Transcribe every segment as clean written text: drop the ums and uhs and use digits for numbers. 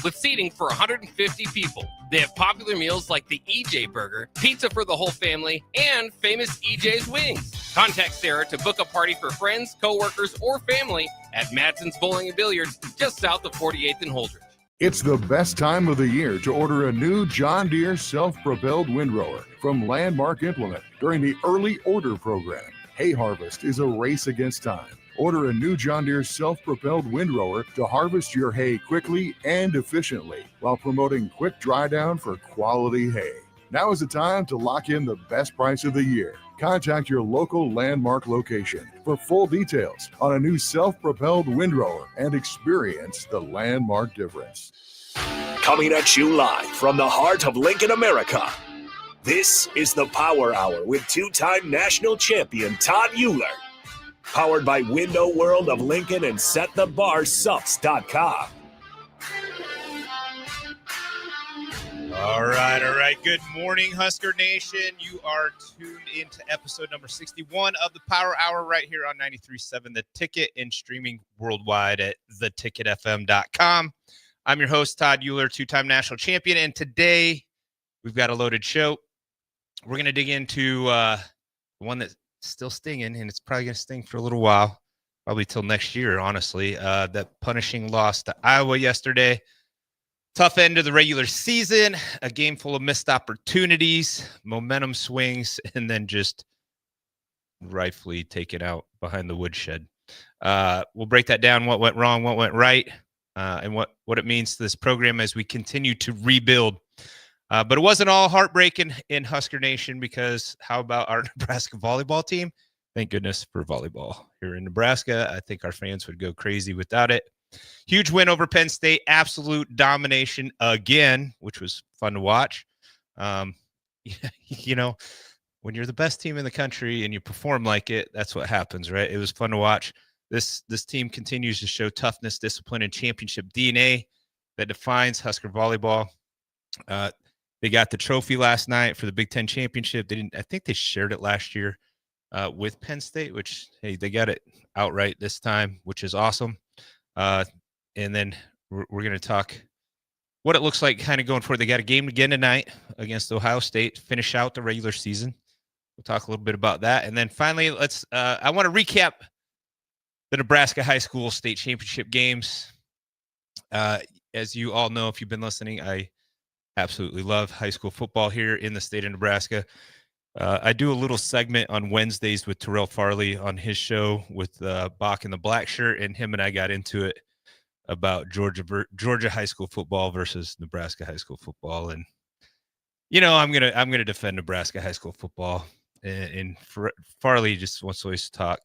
with seating for 150 people. They have popular meals like the EJ Burger, pizza for the whole family, and famous EJ's Wings. Contact Sarah to book a party for friends, coworkers, or family at Madsen's Bowling and Billiards, just south of 48th and Holdridge. It's the best time of the year to order a new John Deere self-propelled windrower from Landmark Implement during the early order program. Hay harvest is a race against time. Order a new John Deere self-propelled windrower to harvest your hay quickly and efficiently while promoting quick dry down for quality hay. Now is the time to lock in the best price of the year. Contact your local Landmark location for full details on a new self-propelled windrower and experience the Landmark difference. Coming at you live from the heart of Lincoln, America. This is the Power Hour with two-time national champion Todd Uhlir. Powered by Window World of Lincoln and SetTheBarSups.com. All right. Good morning, Husker Nation. You are tuned into episode number 61 of the Power Hour right here on 93.7 The Ticket and streaming worldwide at theticketfm.com. I'm your host, Todd Uhlir, two-time national champion, and today we've got a loaded show. We're going to dig into one that's still stinging, and it's probably going to sting for a little while, probably till next year, honestly. That punishing loss to Iowa yesterday. Tough end of the regular season, a game full of missed opportunities, momentum swings, and then just rightfully taken out behind the woodshed. We'll break that down, what went wrong, what went right, and what it means to this program as we continue to rebuild. But it wasn't all heartbreaking in Husker Nation, because how about our Nebraska volleyball team? Thank goodness for volleyball here in Nebraska. I think our fans would go crazy without it. Huge win over Penn State, absolute domination again, which was fun to watch. You know, when you're the best team in the country and you perform like it, that's what happens, right? It was fun to watch. This team continues to show toughness, discipline, and championship DNA that defines Husker volleyball. They got the trophy last night for the Big Ten championship. I think they shared it last year with Penn State, which, hey, they got it outright this time, which is awesome. And then we're going to talk what it looks like kind of going forward. They got a game again tonight against Ohio State to finish out the regular season. We'll talk a little bit about that. And then finally, I want to recap the Nebraska high school state championship games. As you all know, if you've been listening, I absolutely love high school football here in the state of Nebraska. I do a little segment on Wednesdays with Terrell Farley on his show with Bach in the Black Shirt, and him and I got into it about Georgia high school football versus Nebraska high school football. And you know, I'm gonna defend Nebraska high school football, and Farley just wants to always talk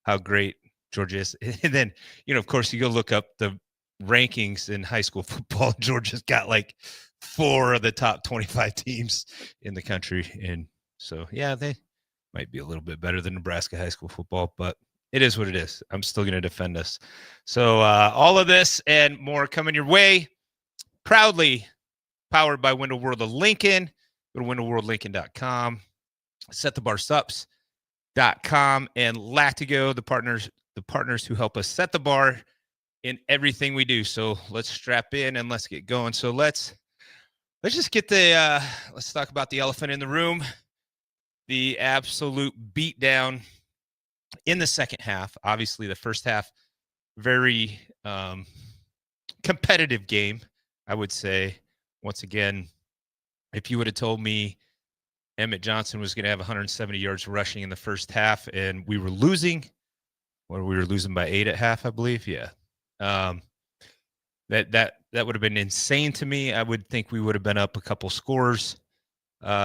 how great Georgia is. And then, you know, of course, you go look up the rankings in high school football. Georgia's got like 4 of the top 25 teams in the country, and so, yeah, they might be a little bit better than Nebraska high school football, but it is what it is. I'm still going to defend us. So all of this and more coming your way, proudly powered by Window World of Lincoln. Go to windowworldlincoln.com, setthebarsups.com, and Latigo, the partners who help us set the bar in everything we do. So let's strap in and let's get going. So let's just get let's talk about the elephant in the room. The absolute beatdown in the second half. Obviously, the first half, very competitive game, I would say. Once again, if you would have told me Emmett Johnson was going to have 170 yards rushing in the first half and we were losing, or we were losing by 8 at half, I believe. Yeah. That would have been insane to me. I would think we would have been up a couple scores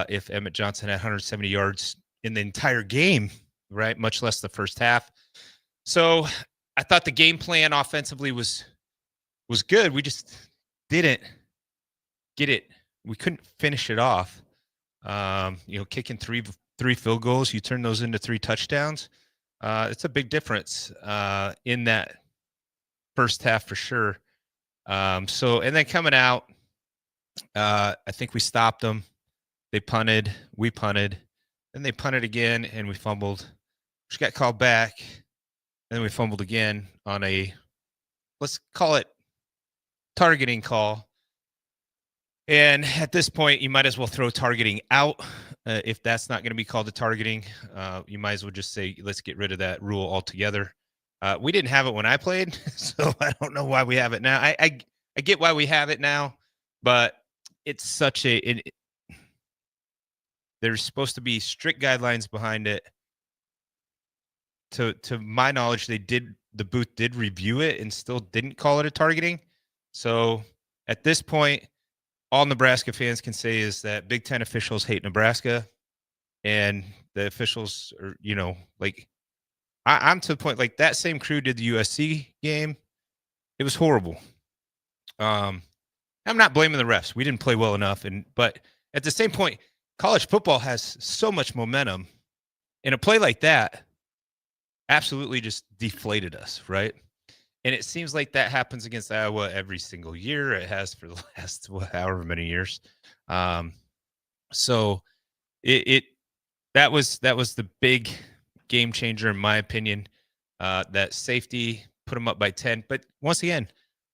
if Emmett Johnson had 170 yards in the entire game, right? Much less the first half. So I thought the game plan offensively was good. We just didn't get it. We couldn't finish it off. Kicking three field goals, you turn those into 3 touchdowns. It's a big difference in that first half for sure. And then coming out, I think we stopped them. They punted, we punted, then they punted again, and we fumbled, which got called back, and then we fumbled again on let's call it targeting call. And at this point, you might as well throw targeting out. If that's not going to be called a targeting, you might as well just say, let's get rid of that rule altogether. We didn't have it when I played, so I don't know why we have it now. I get why we have it now, but it's such there's supposed to be strict guidelines behind it. To my knowledge, the booth did review it and still didn't call it a targeting. So at this point, all Nebraska fans can say is that Big Ten officials hate Nebraska, and the officials are, like, I'm to the point, like, that same crew did the USC game. It was horrible. I'm not blaming the refs. We didn't play well enough, but at the same point, college football has so much momentum, and a play like that absolutely just deflated us, right? And it seems like that happens against Iowa every single year. It has for the last however many years. So that was the big game changer in my opinion. That safety put them up by 10. But once again,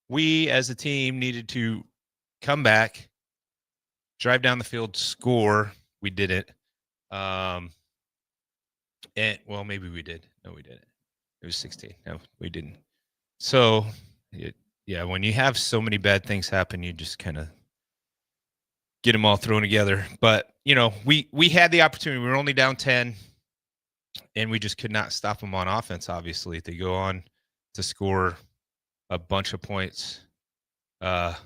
we as a team needed to come back, drive down the field, score. We didn't. And well, maybe we did. No, we didn't. It was 16. No, we didn't. So, yeah, when you have so many bad things happen, you just kind of get them all thrown together. But, we had the opportunity. We were only down 10, and we just could not stop them on offense, obviously. They go on to score a bunch of points. It's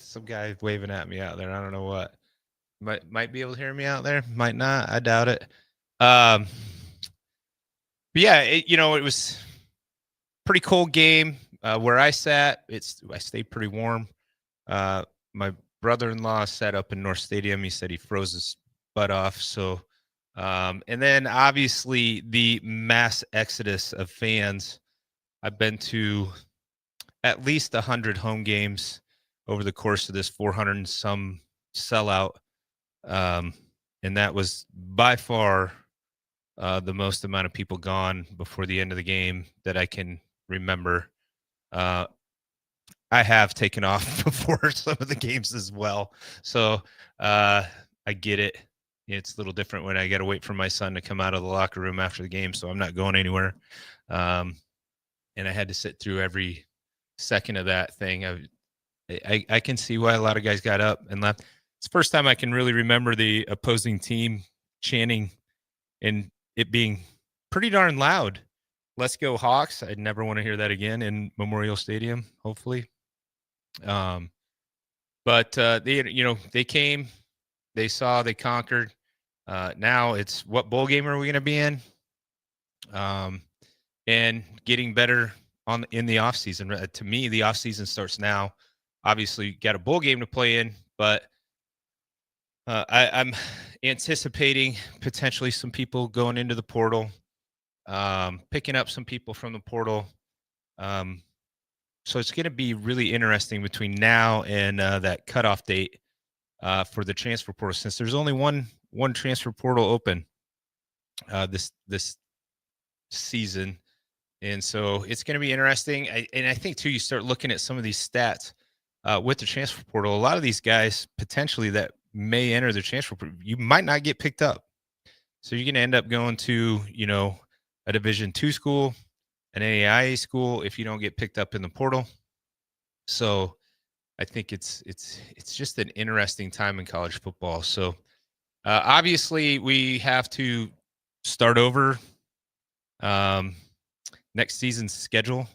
some guy waving at me out there. I don't know what. Might be able to hear me out there. Might not. I doubt it. But yeah, it was pretty cold game. Where I sat, I stayed pretty warm. My brother-in-law sat up in North Stadium. He said he froze his butt off. So, and then obviously the mass exodus of fans. I've been to at least 100 home games over the course of this 400 and some sellout. And that was by far the most amount of people gone before the end of the game that I can remember. I have taken off before some of the games as well. So I get it. It's a little different when I got to wait for my son to come out of the locker room after the game. So I'm not going anywhere. And I had to sit through every second of that thing. I can see why a lot of guys got up and left. It's the first time I can really remember the opposing team chanting and it being pretty darn loud. Let's go Hawks. I'd never want to hear that again in Memorial Stadium, hopefully. But they came, they saw, they conquered. Now it's what bowl game are we going to be in? And getting better in the offseason. To me, the offseason starts now. Obviously, got a bowl game to play in, but I'm anticipating potentially some people going into the portal, picking up some people from the portal. So it's going to be really interesting between now and that cutoff date for the transfer portal, since there's only one transfer portal open this season. And so it's going to be interesting. And I think, too, you start looking at some of these stats with the transfer portal. A lot of these guys potentially that may enter the transfer portal, you might not get picked up. So you're going to end up going to, a Division II school, an AIA school, if you don't get picked up in the portal. So I think it's just an interesting time in college football. So obviously we have to start over. Next season's schedule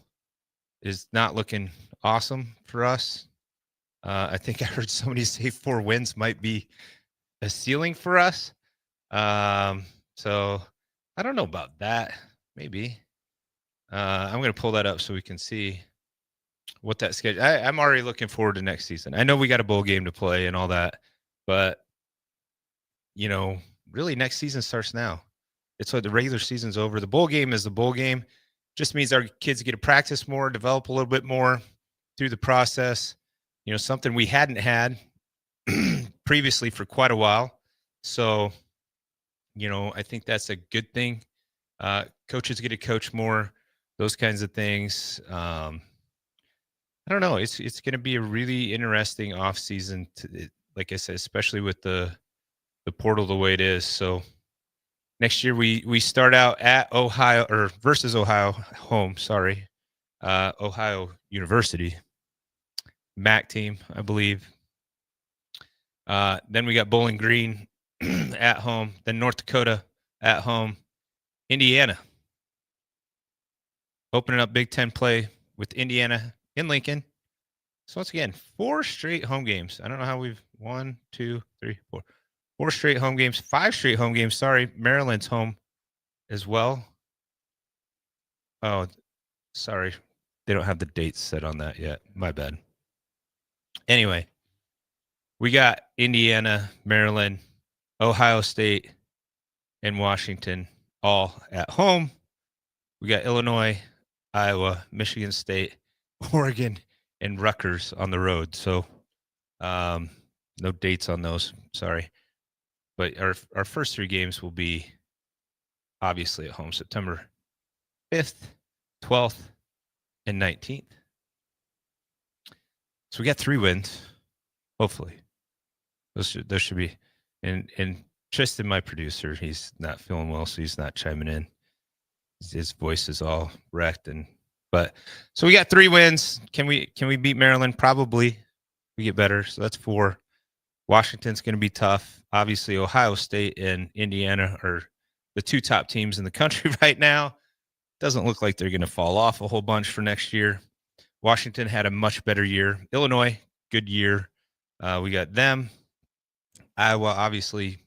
is not looking awesome for us. I think I heard somebody say 4 wins might be a ceiling for us. So I don't know about that. Maybe. I'm going to pull that up so we can see what that schedule. I'm already looking forward to next season. I know we got a bowl game to play and all that, but really next season starts now. It's like the regular season's over. The bowl game is the bowl game. Just means our kids get to practice more, develop a little bit more through the process. Something we hadn't had previously for quite a while. So, I think that's a good thing. Coaches get to coach more, those kinds of things. I don't know. It's going to be a really interesting off season. Like I said, especially with the portal the way it is. So next year we start out at Ohio or versus Ohio home. Sorry, Ohio University MAC team, I believe. Then we got Bowling Green at home. Then North Dakota at home. Indiana opening up Big Ten play with Indiana in Lincoln. So once again, 4 straight home games. I don't know how we've 1, 2, 3, 4. 4 straight home games, 5 straight home games. Sorry, Maryland's home as well. Oh, sorry. They don't have the dates set on that yet. My bad. Anyway, we got Indiana, Maryland, Ohio State, and Washington all at home. We got Illinois, Iowa, Michigan State, Oregon, and Rutgers on the road. So no dates on those. Sorry. But our first 3 games will be obviously at home, September 5th, 12th, and 19th. So we got 3 wins, hopefully. Those should be. And Tristan, my producer, he's not feeling well, so he's not chiming in. His voice is all wrecked. So we got 3 wins. Can we beat Maryland? Probably. We get better. So that's 4. Washington's going to be tough. Obviously, Ohio State and Indiana are the 2 top teams in the country right now. Doesn't look like they're going to fall off a whole bunch for next year. Washington had a much better year. Illinois, good year. We got them. Iowa, obviously,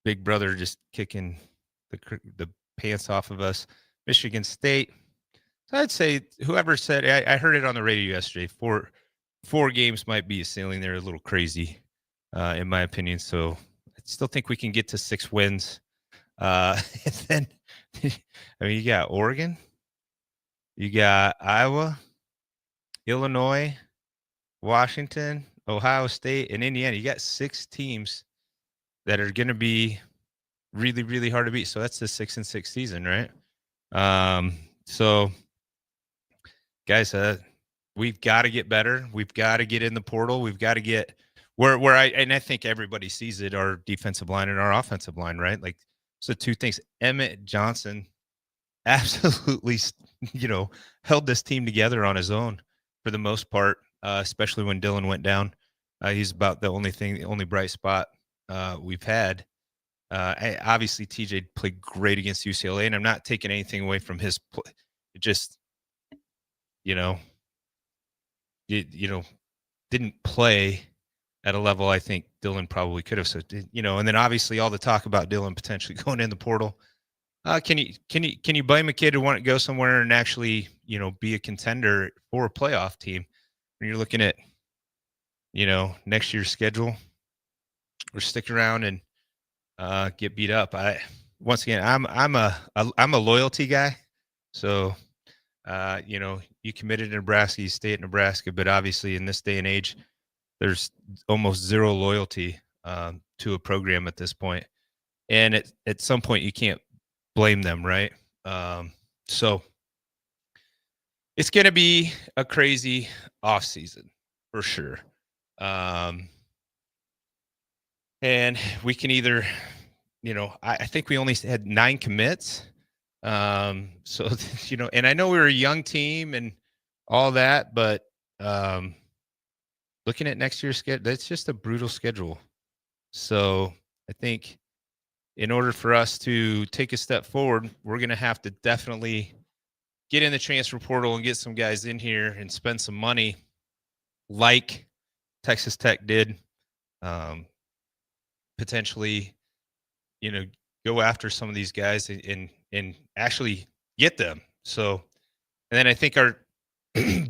big brother just kicking the pants off of us. Michigan State. So I'd say whoever said, I heard it on the radio yesterday, 4 games might be a ceiling. They're a little crazy, in my opinion. So I still think we can get to 6 wins. And then, I mean, you got Oregon, you got Iowa, Illinois, Washington, Ohio State, and Indiana. You got 6 teams that are going to be really, really hard to beat. So that's the 6-6 season, right? So, guys, we've got to get better. We've got to get in the portal. We've got to get where I think everybody sees it, our defensive line and our offensive line, right? Like, so 2 things. Emmett Johnson absolutely, held this team together on his own for the most part, especially when Dylan went down. He's about the only bright spot we've had. Obviously, TJ played great against UCLA, and I'm not taking anything away from his play. It just, didn't play at a level I think Dylan probably could have. So, and then obviously all the talk about Dylan potentially going in the portal. Can you blame a kid who want to go somewhere and actually, be a contender for a playoff team when you're looking at, next year's schedule, or stick around and get beat up? Once again, I'm a loyalty guy. So, you committed to Nebraska, you stay at Nebraska, but obviously in this day and age, there's almost zero loyalty to a program at this point. And at some point you can't blame them, right? So it's going to be a crazy off season for sure. And we can either, I think we only had 9 commits. So, and I know we were a young team and all that, but looking at next year's schedule, that's just a brutal schedule. So I think in order for us to take a step forward, we're going to have to definitely get in the transfer portal and get some guys in here and spend some money like Texas Tech did. Potentially, go after some of these guys and actually get them. So, and then I think our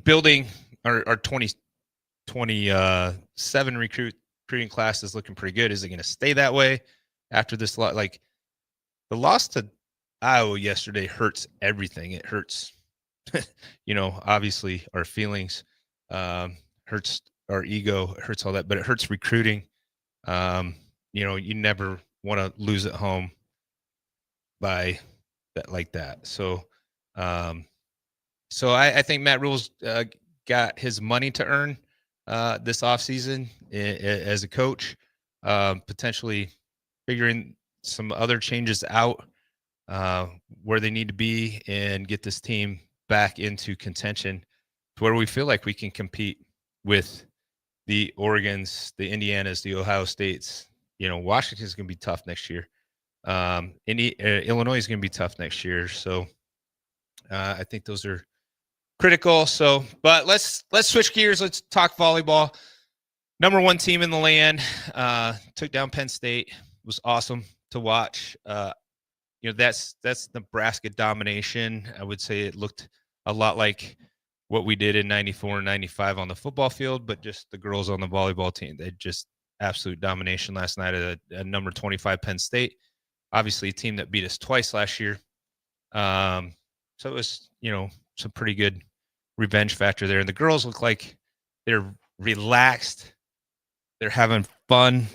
building our 2027 recruiting class is looking pretty good. Is it going to stay that way after this lot? Like, the loss to Iowa yesterday hurts everything. It hurts, obviously our feelings, hurts our ego, hurts all that, but it hurts recruiting. You never want to lose at home by that like that. So, I think Matt Rule's got his money to earn this offseason as a coach, potentially figuring some other changes out where they need to be and get this team back into contention to where we feel like we can compete with the Oregons, the Indianas, the Ohio States. Washington's going to be tough next year. Illinois is going to be tough next year. So I think those are critical. So, but let's switch gears. Let's talk volleyball. Number 1 team in the land took down Penn State. It was awesome to watch. That's Nebraska domination. I would say it looked a lot like what we did in 94 and 95 on the football field, but just the girls on the volleyball team. They just absolute domination last night at a number 25 Penn State. Obviously, a team that beat us twice last year. So it was, some pretty good revenge factor there. And the girls look like they're relaxed. They're having fun.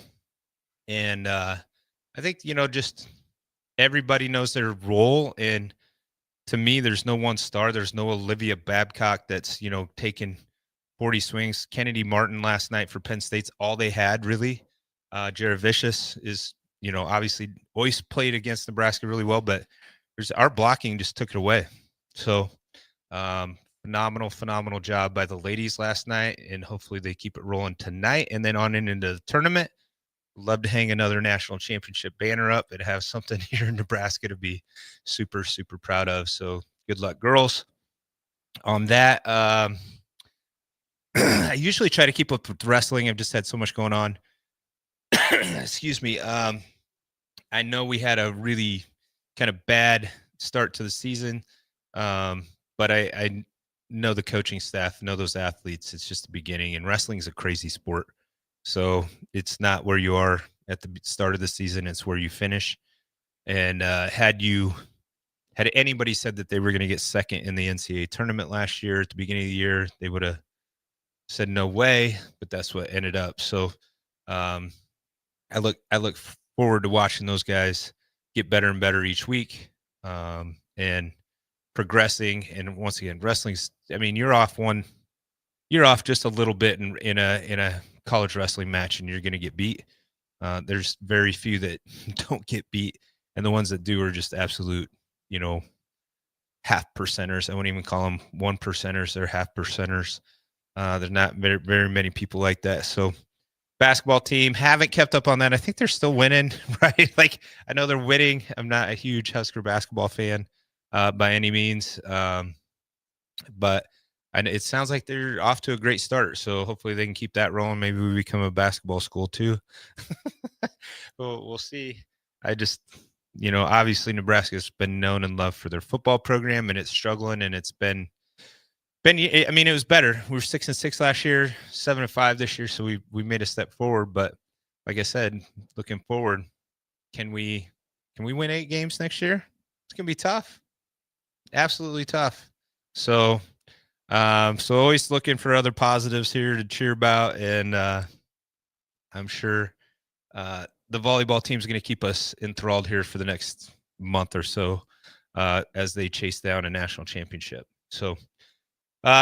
And I think, just everybody knows their role. And to me, there's no one star. There's no Olivia Babcock that's, taking 40 swings. Kennedy Martin last night for Penn State's all they had, really. Jared Vicious is, obviously always played against Nebraska really well, but our blocking just took it away. So phenomenal job by the ladies last night, and hopefully they keep it rolling tonight and then on into the tournament. Love to hang another national championship banner up and have something here in Nebraska to be super, super proud of. So good luck, girls. On that, I usually try to keep up with wrestling. I've just had so much going on. Excuse me. I know we had a really kind of bad start to the season, but I know the coaching staff, know those athletes. It's just the beginning, and wrestling is a crazy sport. So it's not where you are at the start of the season, it's where you finish. And had anybody said that they were going to get second in the NCAA tournament last year at the beginning of the year, they would have said no way, but that's what ended up. So I look forward to watching those guys get better and better each week and progressing. And once again, wrestling's, you're off just a little bit in a college wrestling match and you're going to get beat. There's very few that don't get beat, and the ones that do are just absolute, half percenters. I wouldn't even call them 1%ers. They're half percenters. There's not very, very many people like that. So basketball team, haven't kept up on that. I think they're still winning, right? Like, I know they're winning. I'm not a huge Husker basketball fan by any means. But it sounds like they're off to a great start. So hopefully they can keep that rolling. Maybe we become a basketball school too. We'll see. I just, obviously Nebraska's been known and loved for their football program, and it's struggling, and it's been, it was better. We were 6-6 last year, 7-5 this year. So we made a step forward, but like I said, looking forward, can we win 8 games next year? It's going to be tough. Absolutely tough. So always looking for other positives here to cheer about. And I'm sure the volleyball team is going to keep us enthralled here for the next month or so as they chase down a national championship. So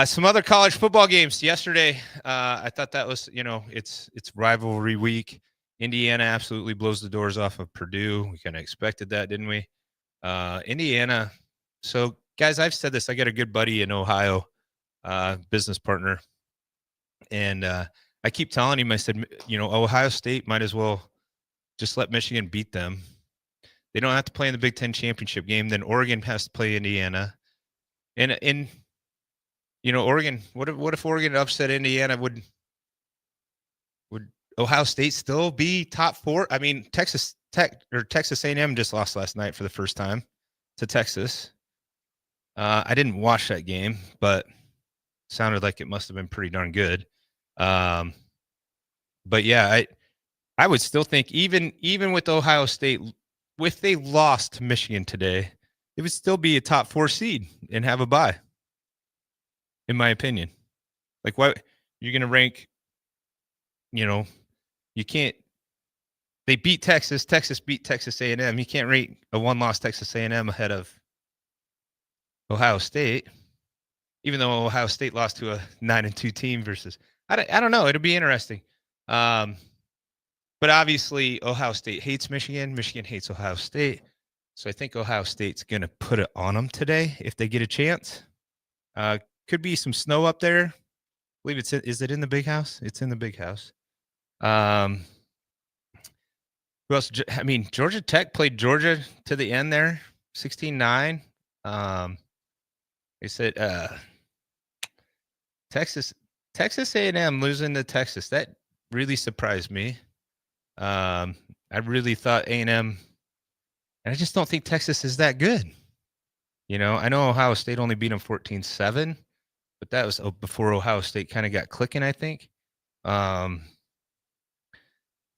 some other college football games yesterday. I thought that was, it's rivalry week. Indiana absolutely blows the doors off of Purdue. We kind of expected that, didn't we? Indiana. So guys, I've said this, I got a good buddy in Ohio, business partner. And I keep telling him, I said, Ohio State might as well just let Michigan beat them. They don't have to play in the Big Ten championship game. Then Oregon has to play Indiana. And Oregon, what if Oregon upset Indiana? Would Ohio State still be top 4? Texas A&M just lost last night for the first time to Texas. I didn't watch that game, but sounded like it must have been pretty darn good. But yeah, I would still think even with Ohio State, if they lost to Michigan today, it would still be a top 4 seed and have a bye, in my opinion. Like, what you're going to rank, you can't. They beat Texas. Texas beat Texas A&M. You can't rate a 1-loss Texas A&M ahead of Ohio State. even though Ohio State lost to a 9-2 team versus, I don't know. It'll be interesting. But obviously Ohio State hates Michigan. Michigan hates Ohio State. So I think Ohio State's going to put it on them today if they get a chance. Could be some snow up there. I believe is it in the big house? It's in the big house. Who else? I mean, Georgia Tech played Georgia to the end there, 16-9. They said Texas A&M losing to Texas. That really surprised me. I really thought A&M, and I just don't think Texas is that good. You know, I know Ohio State only beat them 14-7, but that was before Ohio State kind of got clicking, I think.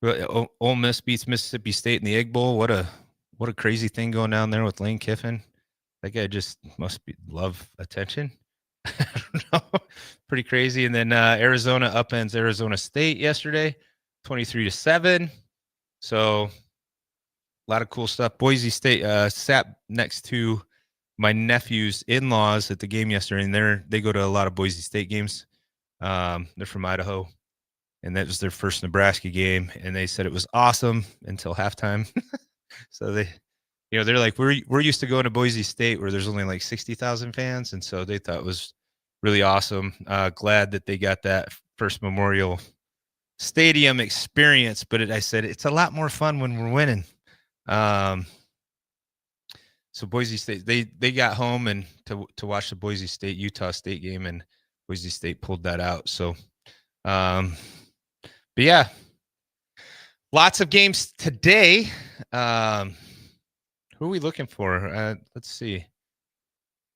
Ole Miss beats Mississippi State in the Egg Bowl. What a crazy thing going down there with Lane Kiffin. That guy just must love attention. I don't know. Pretty crazy. And then Arizona upends Arizona State yesterday, 23-7. So a lot of cool stuff. Boise State sat next to my nephew's in-laws at the game yesterday, and they go to a lot of Boise State games. They're from Idaho, and that was their first Nebraska game, and they said it was awesome until halftime. So they're like, we're used to going to Boise State where there's only like 60,000 fans, and so they thought it was really awesome. Glad that they got that first Memorial Stadium experience, but I said it's a lot more fun when we're winning. So Boise State, they got home and to watch the Boise State Utah State game, and Boise State pulled that out. So, but yeah, lots of games today. Who are we looking for? Let's see.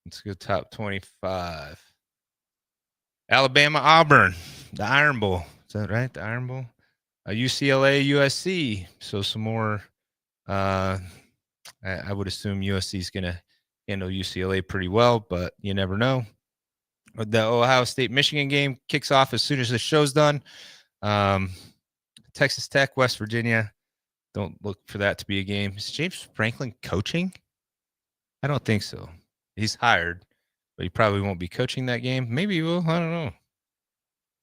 Let's go top 25. Alabama, Auburn, the Iron Bowl. Is that right? The Iron Bowl. UCLA, USC. So some more. I would assume USC is going to handle UCLA pretty well, but you never know. The Ohio State Michigan game kicks off as soon as the show's done. Texas Tech, West Virginia. Don't look for that to be a game. Is James Franklin coaching? I don't think so. He's hired, but he probably won't be coaching that game. Maybe he will. I don't know.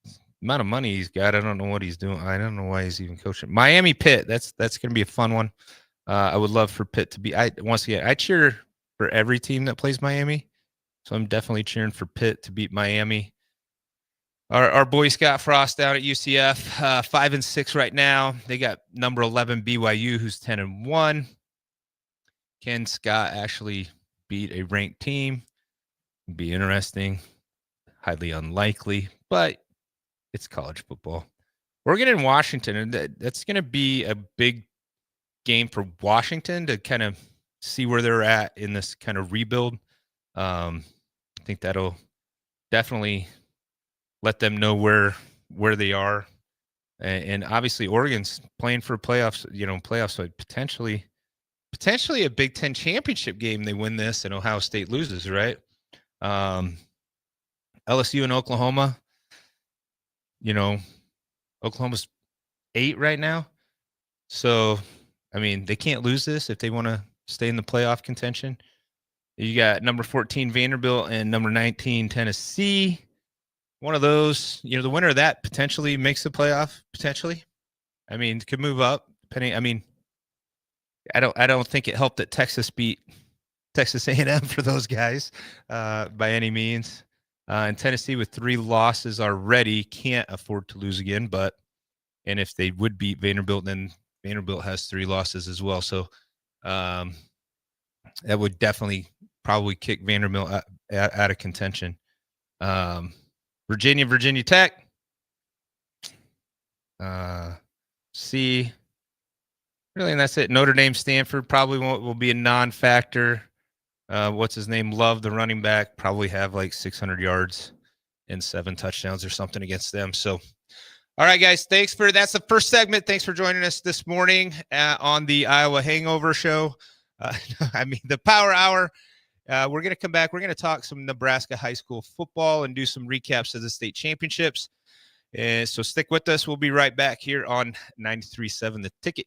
The amount of money he's got, I don't know what he's doing. I don't know why he's even coaching. Miami Pitt. That's going to be a fun one. I would love for Pitt to be. I cheer for every team that plays Miami, so I'm definitely cheering for Pitt to beat Miami. Our boy Scott Frost down at UCF, 5-6 right now. They got number 11 BYU, who's 10-1. Can Scott actually beat a ranked team? It'd be interesting. Highly unlikely, but it's college football. Oregon and Washington, and that's going to be a big game for Washington to kind of see where they're at in this kind of rebuild. I think that'll definitely let them know where they are, and obviously Oregon's playing for playoffs. So potentially a Big Ten championship game. They win this, and Ohio State loses, right? LSU and Oklahoma. Oklahoma's 8 right now, so I mean they can't lose this if they want to stay in the playoff contention. You got number 14 Vanderbilt and number 19 Tennessee. One of those, the winner of that potentially makes the playoff. Potentially, I mean, could move up depending. I mean, I don't think it helped that Texas beat Texas A&M for those guys by any means. And Tennessee with 3 losses already can't afford to lose again. And if they would beat Vanderbilt, then Vanderbilt has 3 losses as well. So that would definitely probably kick Vanderbilt out of contention. Virginia Tech. C. Really, and that's it. Notre Dame, Stanford probably will be a non-factor. What's his name? Love, the running back, probably have like 600 yards and 7 touchdowns or something against them. So, all right, guys, that's the first segment. Thanks for joining us this morning on the Iowa Hangover Show. The Power Hour. We're going to come back. We're going to talk some Nebraska high school football and do some recaps of the state championships. So stick with us. We'll be right back here on 93.7 The Ticket.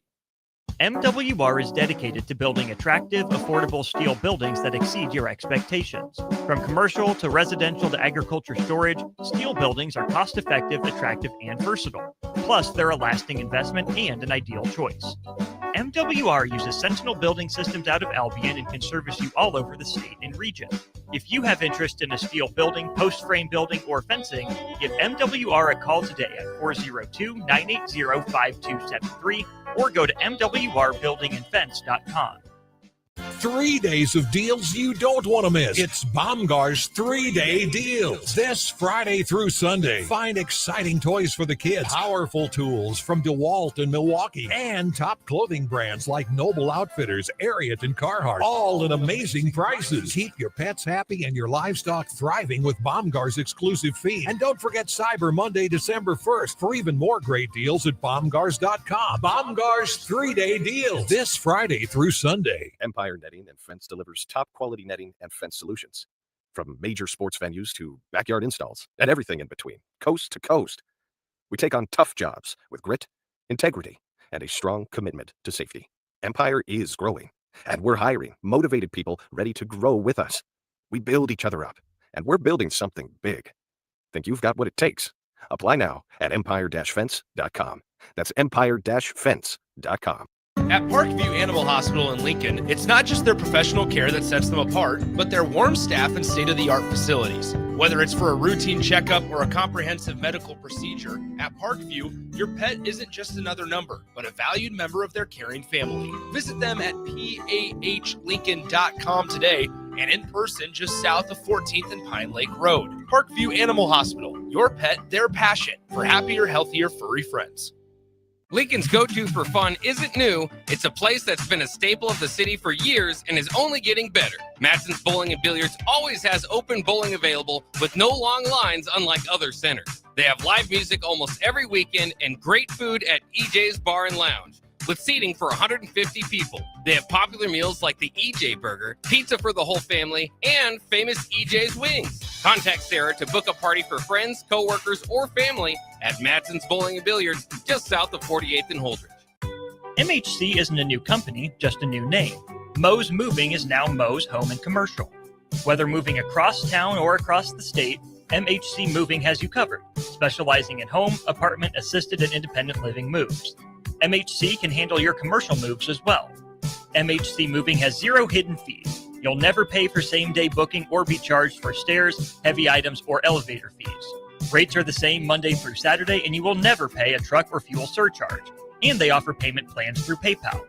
MWR is dedicated to building attractive, affordable steel buildings that exceed your expectations. From commercial to residential to agriculture storage, steel buildings are cost-effective, attractive, and versatile. Plus, they're a lasting investment and an ideal choice. MWR uses Sentinel Building Systems out of Albion and can service you all over the state and region. If you have interest in a steel building, post-frame building, or fencing, give MWR a call today at 402-980-5273 or go to mwrbuildingandfence.com. 3 days of deals you don't want to miss. It's Baumgar's 3-day deals. This Friday through Sunday, find exciting toys for the kids, powerful tools from DeWalt and Milwaukee, and top clothing brands like Noble Outfitters, Ariat, and Carhartt, all at amazing prices. Keep your pets happy and your livestock thriving with Baumgar's exclusive feed. And don't forget Cyber Monday, December 1st for even more great deals at Baumgars.com. Baumgar's 3-day deals this Friday through Sunday. Empire Netting and Fence delivers top quality netting and fence solutions. From major sports venues to backyard installs and everything in between, coast to coast. We take on tough jobs with grit, integrity, and a strong commitment to safety. Empire is growing, and we're hiring motivated people ready to grow with us. We build each other up, and we're building something big. Think you've got what it takes? Apply now at empire-fence.com. That's empire-fence.com. At Parkview Animal Hospital in Lincoln, it's not just their professional care that sets them apart, but their warm staff and state-of-the-art facilities. Whether it's for a routine checkup or a comprehensive medical procedure, at Parkview, your pet isn't just another number, but a valued member of their caring family. Visit them at pahlincoln.com today and in person just south of 14th and Pine Lake Road. Parkview Animal Hospital, your pet, their passion for happier, healthier, furry friends. Lincoln's go-to for fun isn't new. It's a place that's been a staple of the city for years and is only getting better. Matson's Bowling and Billiards always has open bowling available with no long lines unlike other centers. They have live music almost every weekend and great food at EJ's Bar and Lounge. With seating for 150 people. They have popular meals like the EJ Burger, pizza for the whole family, and famous EJ's Wings. Contact Sarah to book a party for friends, coworkers, or family at Matson's Bowling and Billiards just south of 48th and Holdridge. MHC isn't a new company, just a new name. Moe's Moving is now Moe's Home and Commercial. Whether moving across town or across the state, MHC Moving has you covered, specializing in home, apartment, assisted, and independent living moves. MHC can handle your commercial moves as well. MHC Moving has zero hidden fees. You'll never pay for same-day booking or be charged for stairs, heavy items, or elevator fees. Rates are the same Monday through Saturday, and you will never pay a truck or fuel surcharge. And they offer payment plans through PayPal.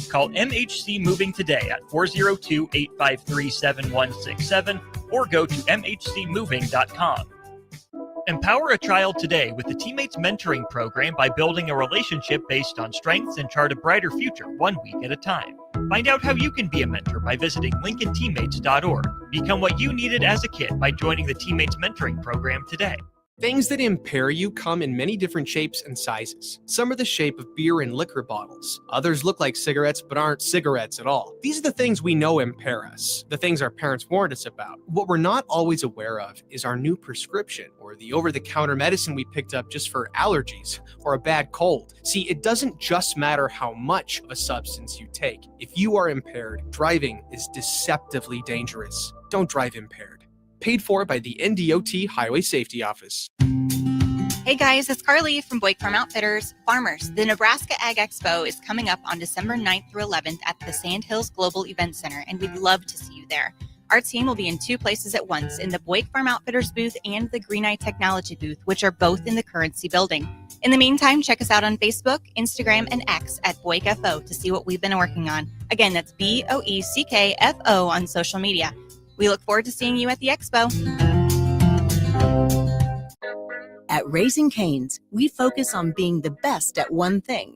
Call MHC Moving today at 402-853-7167 or go to mhcmoving.com. Empower a child today with the Teammates Mentoring Program by building a relationship based on strengths and chart a brighter future 1 week at a time. Find out how you can be a mentor by visiting lincolnteammates.org. Become what you needed as a kid by joining the Teammates Mentoring Program today. Things that impair you come in many different shapes and sizes. Some are the shape of beer and liquor bottles. Others look like cigarettes but aren't cigarettes at all. These are the things we know impair us, the things our parents warned us about. What we're not always aware of is our new prescription or the over-the-counter medicine we picked up just for allergies or a bad cold. See, it doesn't just matter how much of a substance you take. If you are impaired, driving is deceptively dangerous. Don't drive impaired. Paid for by the NDOT Highway Safety Office. Hey guys, it's Carly from Boyd Farm Outfitters. Farmers, the Nebraska Ag Expo is coming up on December 9th through 11th at the Sand Hills Global Event Center, and we'd love to see you there. Our team will be in two places at once, in the Boyd Farm Outfitters booth and the Green Eye Technology booth, which are both in the Currency building. In the meantime, check us out on Facebook, Instagram, and X at BoydFO to see what we've been working on. Again, that's BOECKFO on social media. We look forward to seeing you at the expo. At Raising Cane's, we focus on being the best at one thing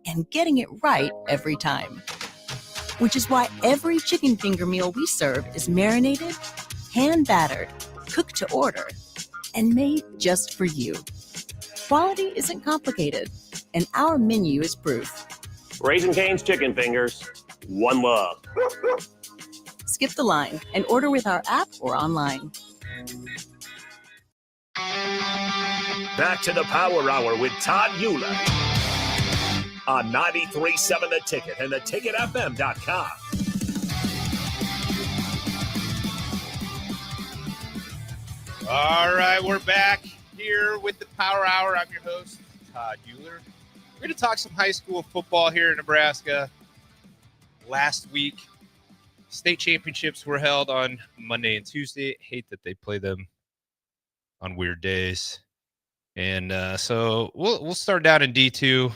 and getting it right every time. Which is why every chicken finger meal we serve is marinated, hand-battered, cooked to order, and made just for you. Quality isn't complicated, and our menu is proof. Raising Cane's chicken fingers, one love. Skip the line and order with our app or online. Back to the Power Hour with Todd Uhlir. on 93.7 The Ticket and theticketfm.com. All right, we're back here with the Power Hour. I'm your host, Todd Uhlir. We're going to talk some high school football here in Nebraska. Last week, state championships were held on Monday and Tuesday. Hate that they play them on weird days. And so we'll start down in D2.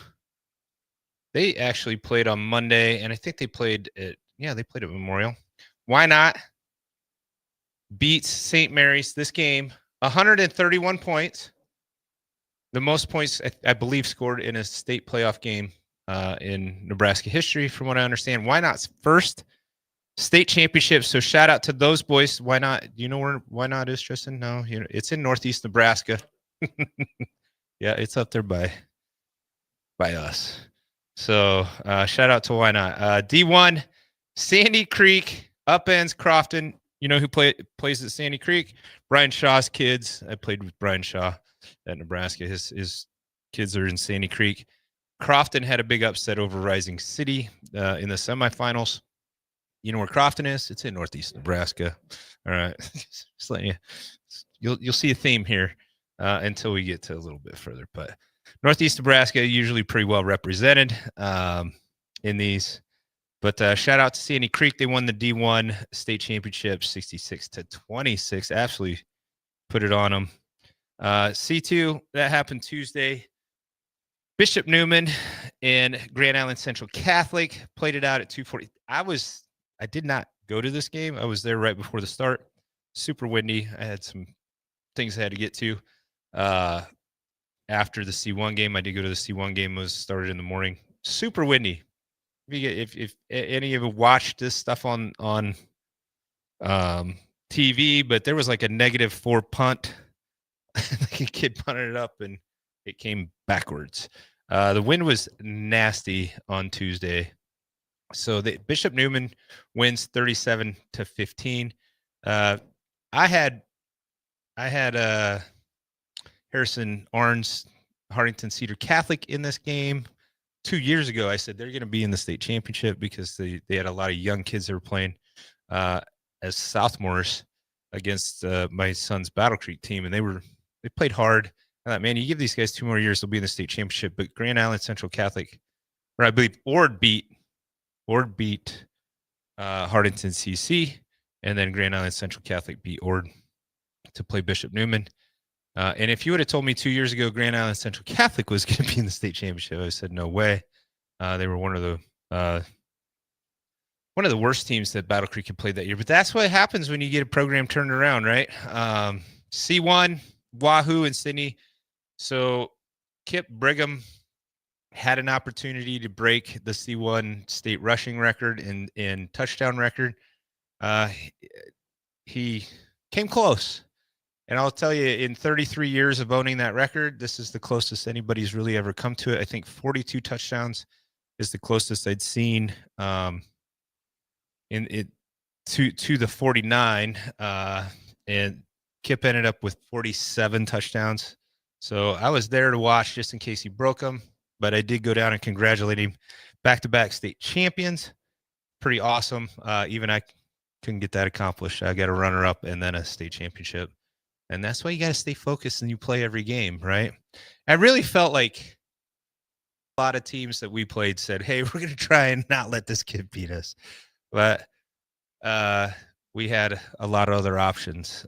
They actually played on Monday, and I think they played at Memorial. Why not? Beats St. Mary's this game, 131 points. The most points, I believe, scored in a state playoff game in Nebraska history, from what I understand. Why Not's first state championship. So shout out to those boys. Why Not? Do you know where Why Not is, Tristan? No, it's in Northeast Nebraska. Yeah, it's up there by us. So shout out to Why Not. D1, Sandy Creek, upends Crofton. You know who plays at Sandy Creek? Brian Shaw's kids. I played with Brian Shaw at Nebraska. His kids are in Sandy Creek. Crofton had a big upset over Rising City in the semifinals. You know where Crofton is? It's in Northeast Nebraska. All right, just letting you'll see a theme here until we get to a little bit further. But Northeast Nebraska usually pretty well represented in these. But shout out to Sandy Creek. They won the D1 state championship 66-26. Absolutely put it on them. C2, that happened Tuesday. Bishop Newman and Grand Island Central Catholic played it out at 2:40. I did not go to this game. I was there right before the start. Super windy. I had some things I had to get to. After the C1 game, I did go to the C1 game. It was started in the morning. Super windy. If any of you watched this stuff on TV, but there was like a -4 punt. Like a kid punted it up and it came backwards. The wind was nasty on Tuesday. So the Bishop Newman wins 37-15. I had Harrison Arns, Hartington Cedar Catholic in this game. 2 years ago, I said they're going to be in the state championship because they had a lot of young kids that were playing as sophomores against my son's Battle Creek team, and they played hard. I thought, man, you give these guys 2 more years, they'll be in the state championship. But Grand Island Central Catholic, or I believe Ord beat Hartington CC, and then Grand Island Central Catholic beat Ord to play Bishop Newman. And if you would have told me 2 years ago Grand Island Central Catholic was going to be in the state championship, I said no way. They were one of the worst teams that Battle Creek had played that year. But that's what happens when you get a program turned around, right? C1, Wahoo, and Sydney. So Kip Brigham had an opportunity to break the C1 state rushing record and touchdown record. He came close. And I'll tell you, in 33 years of owning that record, this is the closest anybody's really ever come to it. I think 42 touchdowns is the closest I'd seen to the 49. And Kip ended up with 47 touchdowns. So I was there to watch just in case he broke them. But I did go down and congratulate him. Back-to-back state champions. Pretty awesome. Even I couldn't get that accomplished. I got a runner-up and then a state championship. And that's why you got to stay focused and you play every game, right? I really felt like a lot of teams that we played said, hey, we're going to try and not let this kid beat us. But we had a lot of other options.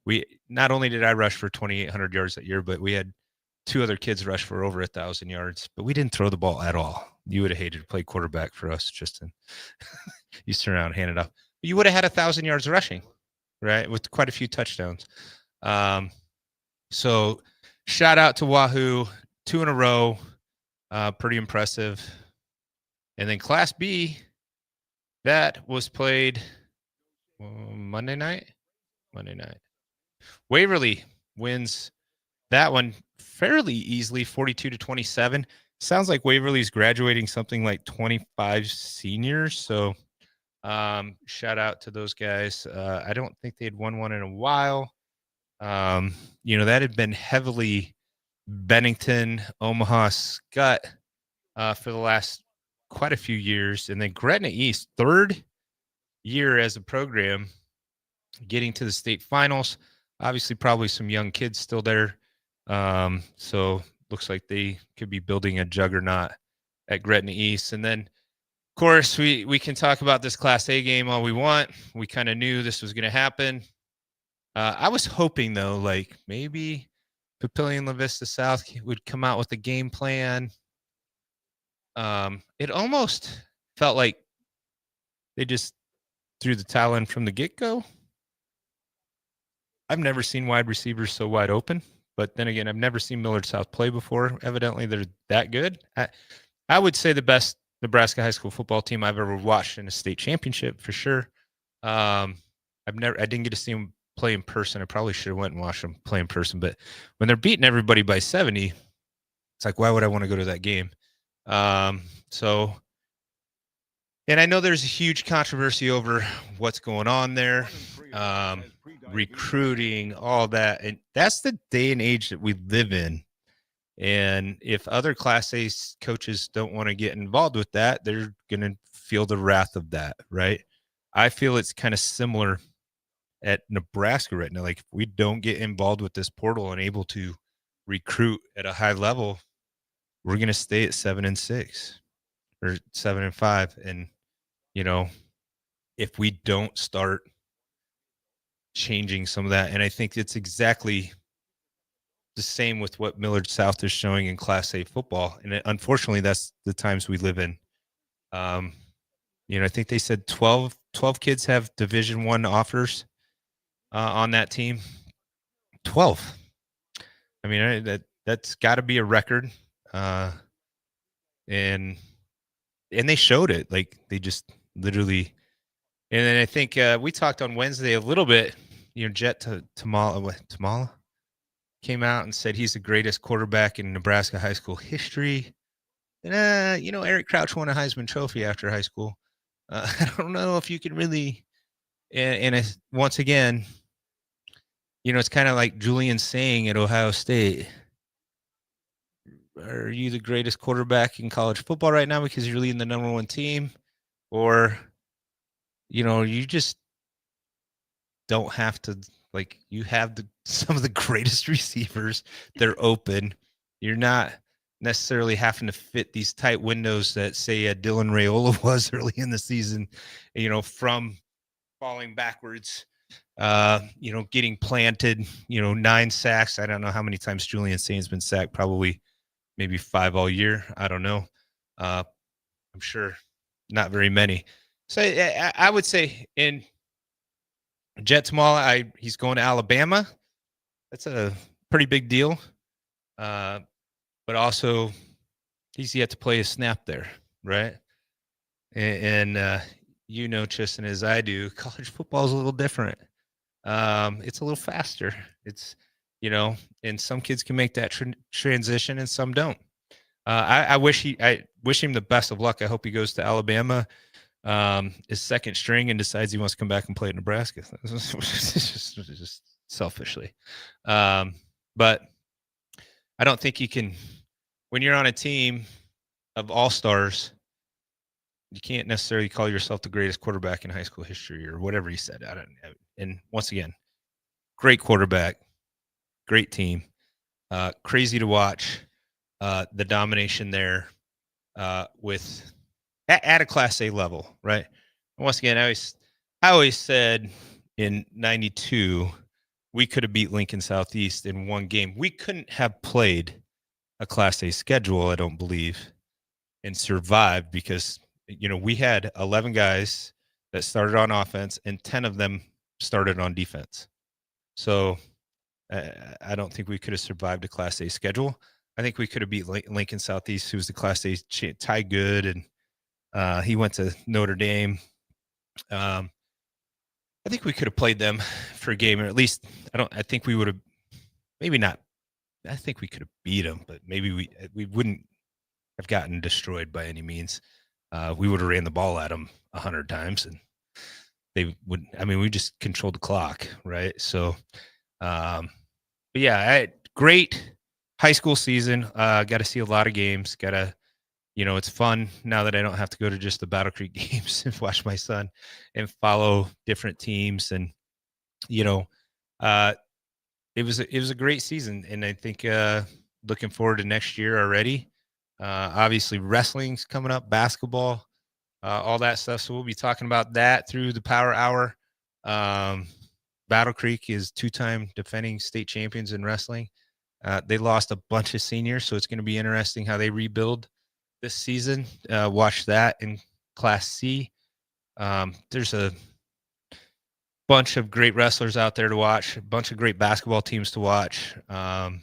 We not only did I rush for 2,800 yards that year, but we had 2 other kids rush for over 1,000 yards. But we didn't throw the ball at all. You would have hated to play quarterback for us, Tristan. You turn around and hand it off. You would have had 1,000 yards rushing. Right, with quite a few touchdowns. So shout out to Wahoo, 2 in a row, pretty impressive. And then Class B, that was played Monday night. Waverly wins that one fairly easily, 42-27. Sounds like Waverly's graduating something like 25 seniors. So shout out to those guys. I don't think they had won one in a while. That had been heavily Bennington, Omaha, Scott for the last quite a few years. And then Gretna East, third year as a program, getting to the state finals. Obviously, probably some young kids still there. So looks like they could be building a juggernaut at Gretna East. And then, of course, we can talk about this Class A game all we want. We kind of knew this was going to happen. I was hoping, though, like maybe Papillion La Vista South would come out with a game plan. It almost felt like they just threw the towel in from the get-go. I've never seen wide receivers so wide open, but then again, I've never seen Millard South play before. Evidently, they're that good. I would say the best Nebraska high school football team I've ever watched in a state championship for sure. I didn't get to see them play in person. I probably should have went and watched them play in person, but when they're beating everybody by 70, it's like, why would I want to go to that game? And I know there's a huge controversy over what's going on there, recruiting, all that. And that's the day and age that we live in. And if other Class A coaches don't want to get involved with that, they're going to feel the wrath of that, right? I feel it's kind of similar at Nebraska right now. Like, if we don't get involved with this portal and able to recruit at a high level, we're going to stay at 7-6 or 7-5. And, you know, if we don't start changing some of that, and I think it's exactly the same with what Millard South is showing in Class A football. And unfortunately, that's the times we live in. I think they said 12 kids have Division I offers on that team. 12. I mean, that's got to be a record. And they showed it. Like, they just literally. And then I think we talked on Wednesday a little bit. Jet Tamala came out and said he's the greatest quarterback in Nebraska high school history. And, Eric Crouch won a Heisman Trophy after high school. I don't know if you can really. And once again, it's kind of like Julian saying at Ohio State, are you the greatest quarterback in college football right now because you're leading the number one team? Or, you just don't have to, like, you have some of the greatest receivers. They're open. You're not necessarily having to fit these tight windows that, say, Dylan Raiola was early in the season, from falling backwards, getting planted, 9 sacks. I don't know how many times Julian Saint's been sacked, probably maybe 5 all year. I don't know. I'm sure not very many. So I would say in Jet Tamala, he's going to Alabama. That's a pretty big deal. But also, he's yet to play a snap there, right? And Tristan, as I do, college football is a little different. It's a little faster. It's, and some kids can make that transition and some don't. I wish him the best of luck. I hope he goes to Alabama, is second string, and decides he wants to come back and play at Nebraska. just selfishly. But I don't think you can, when you're on a team of all-stars, you can't necessarily call yourself the greatest quarterback in high school history or whatever he said. I don't know. And once again, great quarterback, great team, crazy to watch the domination there with at a Class A level, right? And once again, I always said in '92 we could have beat Lincoln Southeast in one game. We couldn't have played a Class A schedule, I don't believe, and survived because we had 11 guys that started on offense and 10 of them started on defense. So I don't think we could have survived a Class A schedule. I think we could have beat Lincoln Southeast, who's the Class A Ty Good, and he went to Notre Dame. I think we could have played them for a game, or at least I think we would have, maybe not. I think we could have beat them, but maybe we wouldn't have gotten destroyed by any means. We would have ran the ball at them 100 times, and they would. I mean, we just controlled the clock, right? So, but yeah, great high school season. Got to see a lot of games. Got to it's fun now that I don't have to go to just the Battle Creek games and watch my son and follow different teams. And, it was a great season. And I think looking forward to next year already. Obviously, wrestling's coming up, basketball, all that stuff. So we'll be talking about that through the Power Hour. Battle Creek is 2-time defending state champions in wrestling. They lost a bunch of seniors, so it's going to be interesting how they rebuild this season. Watch that in Class C. There's a bunch of great wrestlers out there to watch, a bunch of great basketball teams to watch. And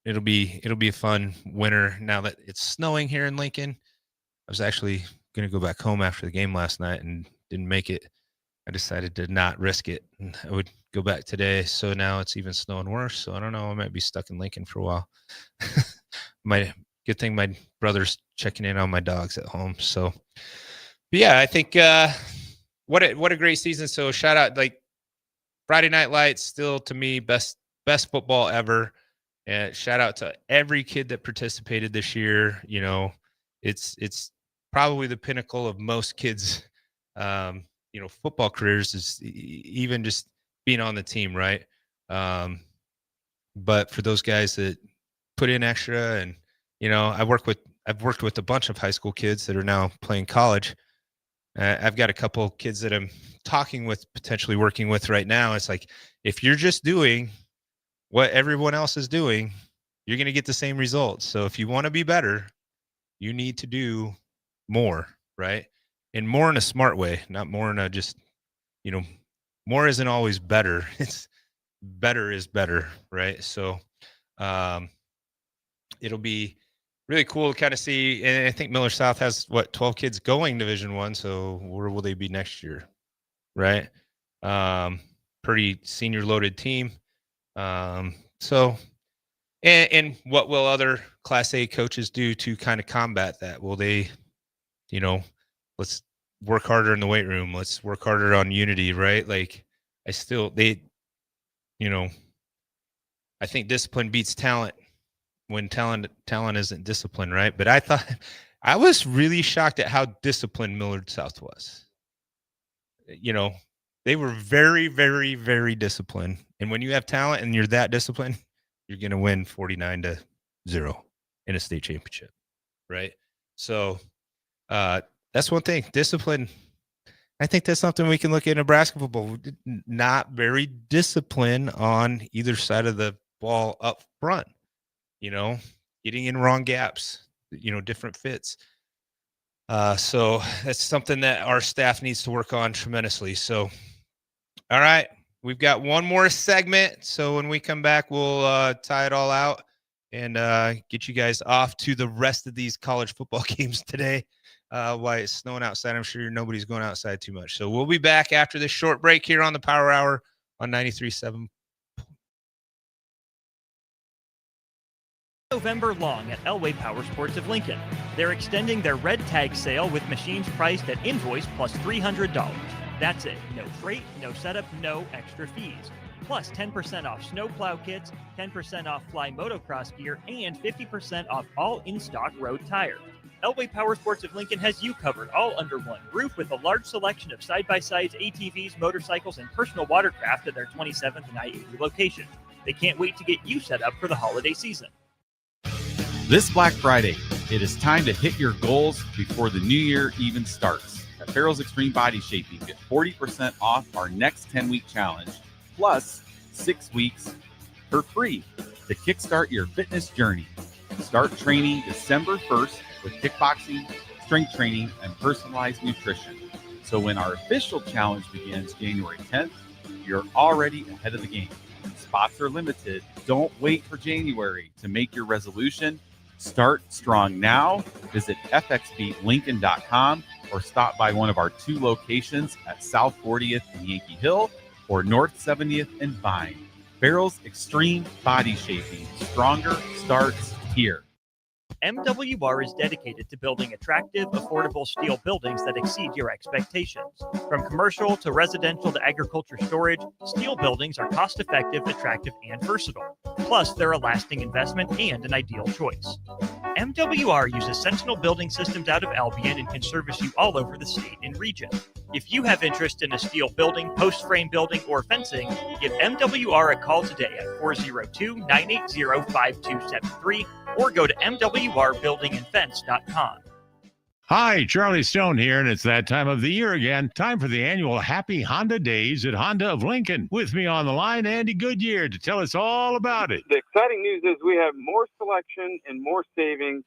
it'll be a fun winter now that it's snowing here in Lincoln. I was actually going to go back home after the game last night and didn't make it. I decided to not risk it, and I would go back today. So now it's even snowing worse. So I don't know. I might be stuck in Lincoln for a while. Good thing my brother's checking in on my dogs at home. So, but yeah, I think what a great season. So shout out, like, Friday Night Lights, still to me best football ever. And shout out to every kid that participated this year. It's probably the pinnacle of most kids. Football careers is even just being on the team, right? But for those guys that put in extra, and I've worked with a bunch of high school kids that are now playing college. I've got a couple kids that I'm talking with, potentially working with right now. It's like, if you're just doing what everyone else is doing, you're going to get the same results. So if you want to be better, you need to do more, right? And more in a smart way, not more in a just, more isn't always better. It's better is better, right? So it'll be really cool to kind of see. And I think Miller South has 12 kids going Division I. So where will they be next year, right? Pretty senior loaded team. So and what will other Class A coaches do to kind of combat that? Will they, let's work harder in the weight room. Let's work harder on unity, right? Like, I think discipline beats talent when talent isn't discipline, right? But I was really shocked at how disciplined Millard South was. They were very, very, very disciplined. And when you have talent and you're that disciplined, you're going to win 49-0 in a state championship, right? So that's one thing. Discipline. I think that's something we can look at in Nebraska football. Not very disciplined on either side of the ball up front, getting in wrong gaps, different fits. So that's something that our staff needs to work on tremendously. So, all right, we've got one more segment. So when we come back, we'll tie it all out and get you guys off to the rest of these college football games today. While it's snowing outside, I'm sure nobody's going outside too much. So we'll be back after this short break here on the Power Hour on 93.7. November long at Elway Power Sports of Lincoln. They're extending their red tag sale with machines priced at invoice plus $300. That's it. No freight, no setup, no extra fees. Plus 10% off snowplow kits, 10% off fly motocross gear, and 50% off all in-stock road tires. Elway Power Sports of Lincoln has you covered, all under one roof, with a large selection of side-by-sides, ATVs, motorcycles, and personal watercraft at their 27th and I-80 location. They can't wait to get you set up for the holiday season. This Black Friday, it is time to hit your goals before the new year even starts. At Farrell's Extreme Body Shaping, get 40% off our next 10-week challenge, plus 6 weeks for free to kickstart your fitness journey. Start training December 1st with kickboxing, strength training, and personalized nutrition. So when our official challenge begins January 10th, you're already ahead of the game. Spots are limited. Don't wait for January to make your resolution. Start strong now. Visit fxbeatlincoln.com or stop by one of our 2 locations at South 40th and Yankee Hill or North 70th and Vine. Farrell's Extreme Body Shaping. Stronger starts here. MWR is dedicated to building attractive, affordable steel buildings that exceed your expectations. From commercial to residential to agriculture storage, steel buildings are cost-effective, attractive, and versatile. Plus, they're a lasting investment and an ideal choice. MWR uses Sentinel Building Systems out of Albion and can service you all over the state and region. If you have interest in a steel building, post-frame building, or fencing, give MWR a call today at 402-980-5273 or go to mwrbuildingandfence.com. Hi, Charlie Stone here, and it's that time of the year again. Time for the annual Happy Honda Days at Honda of Lincoln. With me on the line, Andy Goodyear, to tell us all about it. The exciting news is we have more selection and more savings.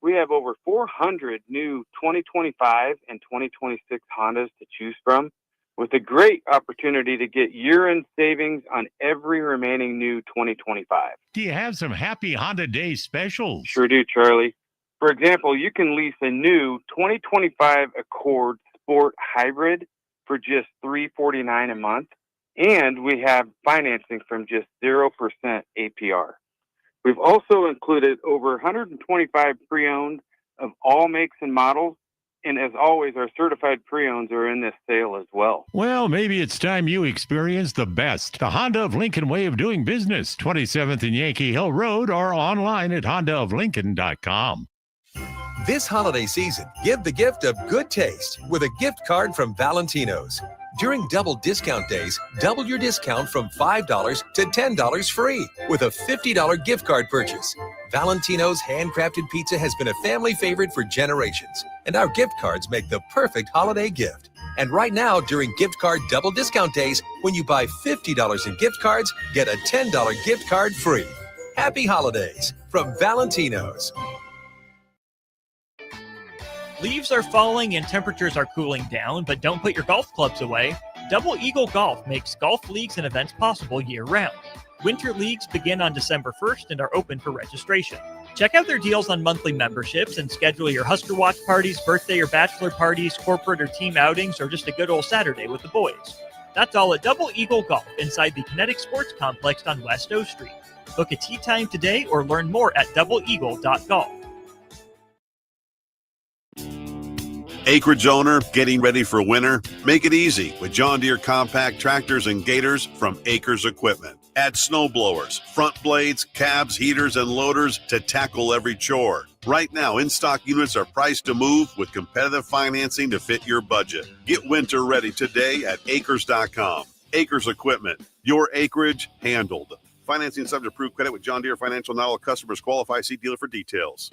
We have over 400 new 2025 and 2026 Hondas to choose from, with a great opportunity to get year-end savings on every remaining new 2025. Do you have some Happy Honda Day specials? Sure do, Charlie. For example, you can lease a new 2025 Accord Sport Hybrid for just $349 a month, and we have financing from just 0% APR. We've also included over 125 pre-owned of all makes and models, and as always, our certified pre-owns are in this sale as well. Well, maybe it's time you experience the best. The Honda of Lincoln way of doing business, 27th and Yankee Hill Road, or online at hondaoflincoln.com. This holiday season, give the gift of good taste with a gift card from Valentino's. During double discount days, double your discount from $5 to $10 free with a $50 gift card purchase. Valentino's handcrafted pizza has been a family favorite for generations, and our gift cards make the perfect holiday gift. And right now, during gift card double discount days, when you buy $50 in gift cards, get a $10 gift card free. Happy holidays from Valentino's. Leaves are falling and temperatures are cooling down, but don't put your golf clubs away. Double Eagle Golf makes golf leagues and events possible year-round. Winter leagues begin on December 1st and are open for registration. Check out their deals on monthly memberships and schedule your Husker Watch parties, birthday or bachelor parties, corporate or team outings, or just a good old Saturday with the boys. That's all at Double Eagle Golf inside the Kinetic Sports Complex on West O Street. Book a tee time today or learn more at doubleeagle.golf. Acreage owner getting ready for winter? Make it easy with John Deere compact tractors and gators from Acres Equipment. Add snow blowers, front blades, cabs, heaters, and loaders to tackle every chore. Right now, in-stock units are priced to move with competitive financing to fit your budget. Get winter ready today at acres.com. Acres Equipment, your acreage handled. Financing subject to approved credit with John Deere Financial. Not all customers qualify. See dealer for details.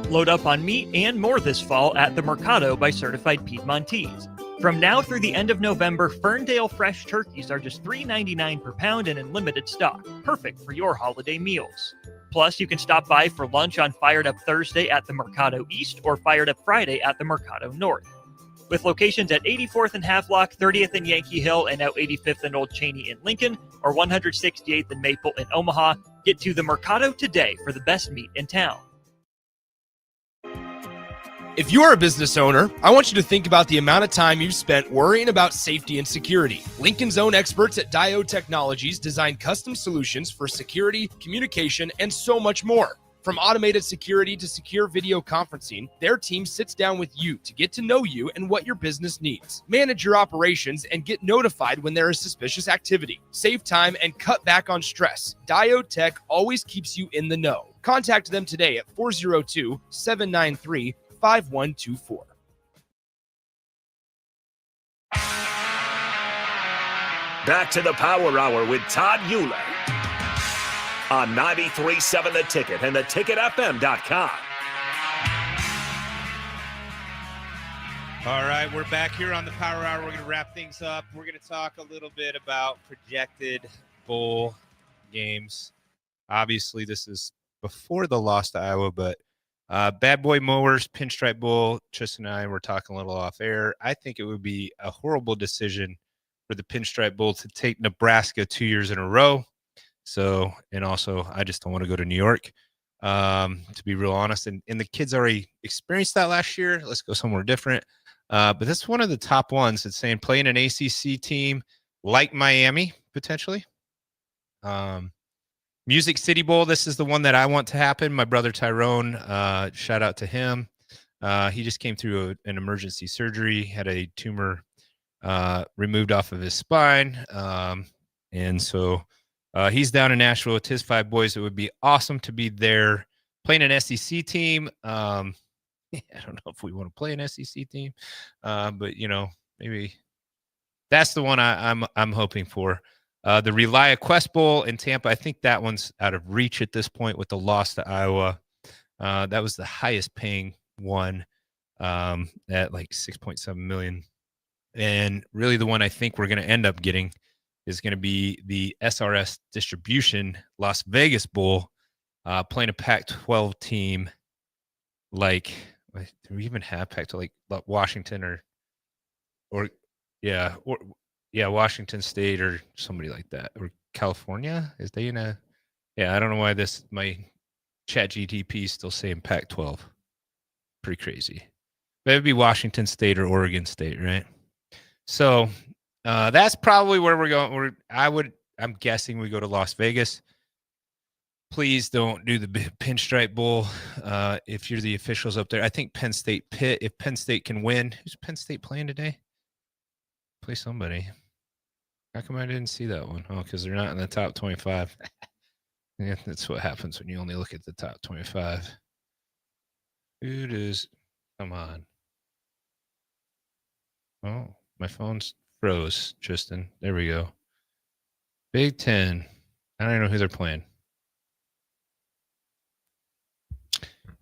Load up on meat and more this fall at the Mercado by Certified Piedmontese. From now through the end of November, Ferndale fresh turkeys are just $3.99 per pound and in limited stock, perfect for your holiday meals. Plus, you can stop by for lunch on Fired Up Thursday at the Mercado East or Fired Up Friday at the Mercado North. With locations at 84th and Havelock, 30th and Yankee Hill, and now 85th and Old Cheney in Lincoln, or 168th and Maple in Omaha, get to the Mercado today for the best meat in town. If you're a business owner, I want you to think about the amount of time you've spent worrying about safety and security. Lincoln's own experts at Diode Technologies design custom solutions for security, communication, and so much more. From automated security to secure video conferencing, their team sits down with you to get to know you and what your business needs. Manage your operations and get notified when there is suspicious activity. Save time and cut back on stress. Diode Tech always keeps you in the know. Contact them today at 402-793-5124. Back to the Power Hour with Todd Uhlir on 93.7 The Ticket and theticketfm.com. All right, we're back here on the Power Hour. We're going to wrap things up. We're going to talk a little bit about projected bowl games. Obviously, this is before the loss to Iowa, but Bad Boy Mowers, Pinstripe Bowl, Tristan and I were talking a little off air. I think it would be a horrible decision for the Pinstripe Bowl to take Nebraska 2 years in a row. So, and also, I just don't want to go to New York, to be real honest. And the kids already experienced that last year. Let's go somewhere different. But this is one of the top ones. It's saying playing an ACC team like Miami, potentially. Music City Bowl. This is the one that I want to happen. My brother Tyrone, shout out to him. He just came through an emergency surgery, had a tumor removed off of his spine. And so he's down in Nashville with his 5 boys. It would be awesome to be there playing an SEC team. I don't know if we want to play an SEC team, but maybe that's the one I'm hoping for. The Relia Quest Bowl in Tampa. I think that one's out of reach at this point with the loss to Iowa. That was the highest paying one at like 6.7 million. And really the one I think we're going to end up getting is going to be the SRS Distribution Las Vegas Bowl, playing a Pac-12 team. Like, do we even have Pac-12, like Washington or Washington State or somebody like that, or California? Is they in a? Yeah, I don't know why my Chat GTP is still saying Pac-12. Pretty crazy. But it'd be Washington State or Oregon State, right? So that's probably where we're going. I'm guessing we go to Las Vegas. Please don't do the Pinstripe Bowl if you're the officials up there. I think Penn State Pitt. If Penn State can win, who's Penn State playing today? Play somebody. How come I didn't see that one? Oh, because they're not in the top 25. Yeah, that's what happens when you only look at the top 25. Who does? Come on. Oh, my phone's froze, Tristan. There we go. Big Ten. I don't even know who they're playing.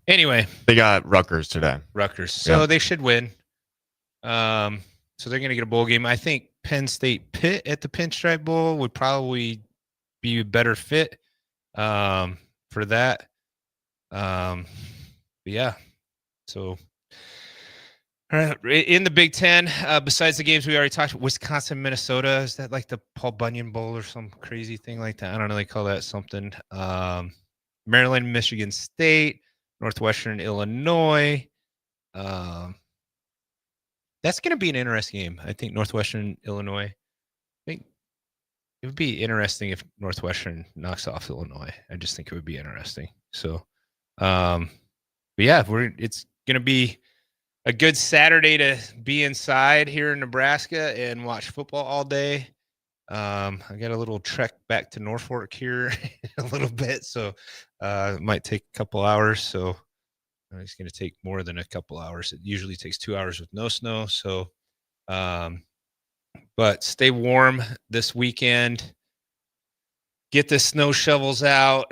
Anyway. They got Rutgers today. Rutgers. So they should win. So they're going to get a bowl game. I think Penn State Pitt at the Pinstripe Bowl would probably be a better fit for that. But yeah. So, all right. In the Big Ten, besides the games we already talked about, Wisconsin, Minnesota, is that like the Paul Bunyan Bowl or some crazy thing like that? I don't know. They call that something. Maryland, Michigan State, Northwestern, Illinois. That's going to be an interesting game. I think Northwestern, Illinois. I think it would be interesting if Northwestern knocks off Illinois. I just think it would be interesting. So, but yeah, it's going to be a good Saturday to be inside here in Nebraska and watch football all day. I got a little trek back to Norfolk here a little bit, so it might take a couple hours. So it's going to take more than a couple hours. It usually takes 2 hours with no snow. So, but stay warm this weekend. Get the snow shovels out.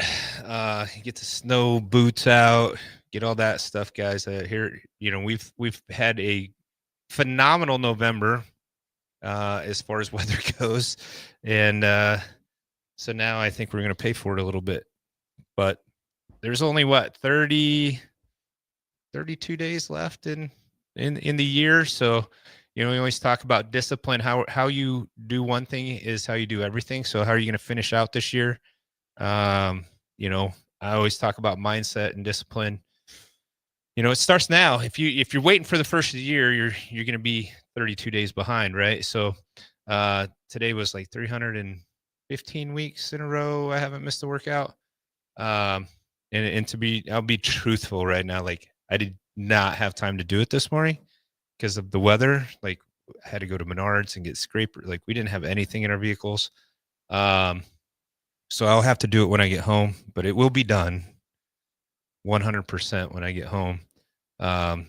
Get the snow boots out. Get all that stuff, guys. Here, we've had a phenomenal November as far as weather goes, and so now I think we're going to pay for it a little bit. But there's only 32 days left in the year. So, we always talk about discipline. How you do one thing is how you do everything. So how are you going to finish out this year? I always talk about mindset and discipline. It starts now. If you're waiting for the first of the year, you're going to be 32 days behind, right? So today was like 315 weeks in a row I haven't missed a workout. And I'll be truthful right now. Like, I did not have time to do it this morning because of the weather. Like, I had to go to Menards and get scraper. Like, we didn't have anything in our vehicles. So I'll have to do it when I get home, but it will be done 100% when I get home.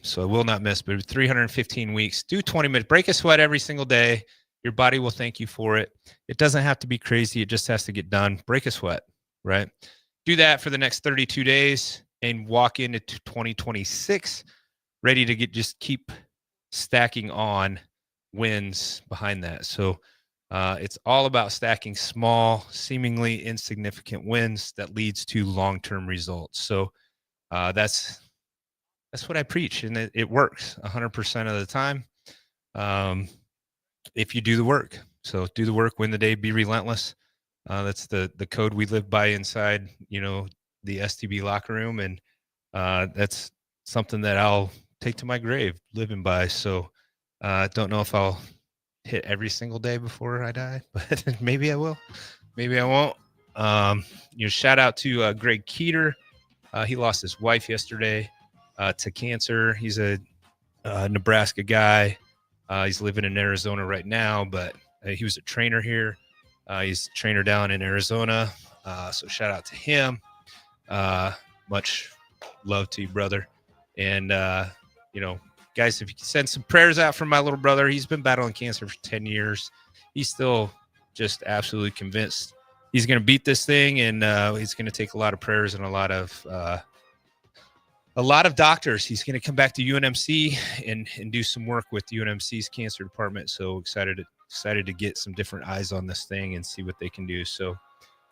So I will not miss, but 315 weeks, do 20 minutes, break a sweat every single day. Your body will thank you for it. It doesn't have to be crazy. It just has to get done. Break a sweat, right? Do that for the next 32 days and walk into 2026 ready to just keep stacking on wins behind that. So it's all about stacking small, seemingly insignificant wins that leads to long-term results. So that's what I preach, and it works 100% of the time if you do the work. So do the work, win the day, be relentless. That's the code we live by inside, the STB locker room, and that's something that I'll take to my grave living by. So don't know if I'll hit every single day before I die, but maybe I will. Maybe I won't. Shout out to Greg Keeter. He lost his wife yesterday to cancer. He's a Nebraska guy. He's living in Arizona right now, but he was a trainer here. He's a trainer down in Arizona. So shout out to him. Much love to you, brother. And, guys, if you can send some prayers out for my little brother, he's been battling cancer for 10 years. He's still just absolutely convinced he's going to beat this thing, and he's going to take a lot of prayers and a lot of doctors. He's going to come back to UNMC and do some work with UNMC's cancer department. So excited to get some different eyes on this thing and see what they can do. So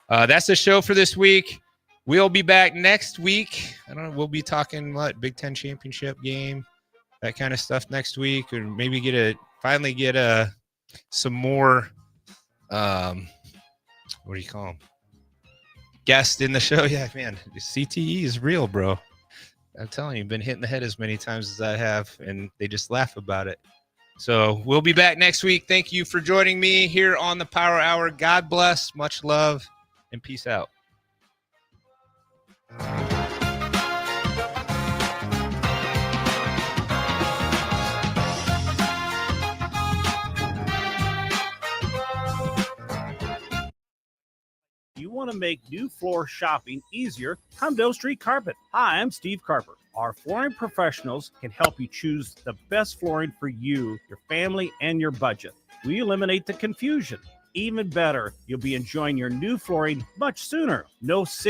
that's the show for this week. We'll be back next week. I don't know. We'll be talking Big Ten championship game, that kind of stuff next week, or maybe finally get some more. What do you call them? Guest in the show. Yeah, man. CTE is real, bro. I'm telling you, been hitting the head as many times as I have, and they just laugh about it. So we'll be back next week. Thank you for joining me here on the Power Hour. God bless, much love, and peace out. You want to make new floor shopping easier? Come to O Street Carpet. Hi, I'm Steve Carper. Our flooring professionals can help you choose the best flooring for you, your family, and your budget. We eliminate the confusion. Even better, you'll be enjoying your new flooring much sooner. No 6